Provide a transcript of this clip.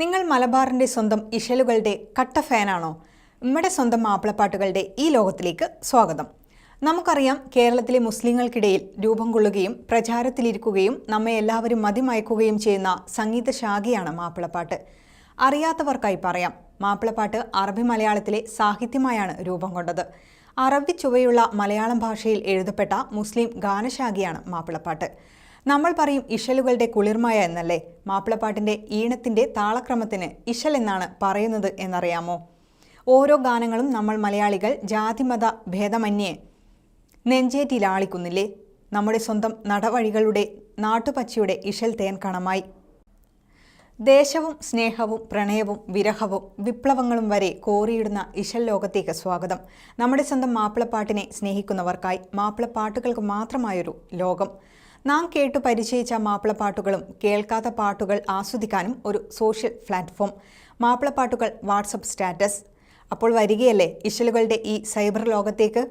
നിങ്ങൾ മലബാറിന്റെ സ്വന്തം ഇശലുകളുടെ കട്ട ഫാനാണോ? നമ്മുടെ സ്വന്തം മാപ്പിളപ്പാട്ടുകളുടെ ഈ ലോകത്തിലേക്ക് സ്വാഗതം. നമുക്കറിയാം, കേരളത്തിലെ മുസ്ലിങ്ങൾക്കിടയിൽ രൂപം കൊള്ളുകയും പ്രചാരത്തിലിരിക്കുകയും നമ്മെ എല്ലാവരും മതിമയക്കുകയും ചെയ്യുന്ന സംഗീത ശാഖയാണ് മാപ്പിളപ്പാട്ട്. അറിയാത്തവർക്കായി പറയാം, മാപ്പിളപ്പാട്ട് അറബി മലയാളത്തിലെ സാഹിത്യമായാണ് രൂപം കൊണ്ടത്. അറബി ചുവയുള്ള മലയാളം ഭാഷയിൽ എഴുതപ്പെട്ട മുസ്ലിം ഗാനശാഖയാണ് മാപ്പിളപ്പാട്ട്. നമ്മൾ പറയും ഇശലുകളുടെ കുളിർമയ എന്നല്ലേ? മാപ്പിളപ്പാട്ടിൻ്റെ ഈണത്തിൻ്റെ താളക്രമത്തിന് ഇശൽ എന്നാണ് പറയുന്നത് എന്നറിയാമോ? ഓരോ ഗാനങ്ങളും നമ്മൾ മലയാളികൾ ജാതിമത ഭേദമന്യേ നെഞ്ചേറ്റിലാളിക്കുന്നില്ലേ? നമ്മുടെ സ്വന്തം നടവഴികളുടെ നാട്ടുപച്ചയുടെ ഇശൽ തേൻ കണമായി. ദേശവും സ്നേഹവും പ്രണയവും വിരഹവും വിപ്ലവങ്ങളും വരെ കോറിയിടുന്ന ഇശൽ ലോകത്തേക്ക് സ്വാഗതം. നമ്മുടെ സ്വന്തം മാപ്പിളപ്പാട്ടിനെ സ്നേഹിക്കുന്നവർക്കായി മാപ്പിളപ്പാട്ടുകൾക്ക് മാത്രമായൊരു ലോകം. നാം കേട്ടു പരിചയിച്ച മാപ്പിളപ്പാട്ടുകളും കേൾക്കാത്ത പാട്ടുകൾ ആസ്വദിക്കാനും ഒരു സോഷ്യൽ പ്ലാറ്റ്ഫോം. മാപ്പിളപ്പാട്ടുകൾ വാട്സപ്പ് സ്റ്റാറ്റസ്. അപ്പോൾ വരികയല്ലേ ഇശലുകളുടെ ഈ സൈബർ ലോകത്തേക്ക്?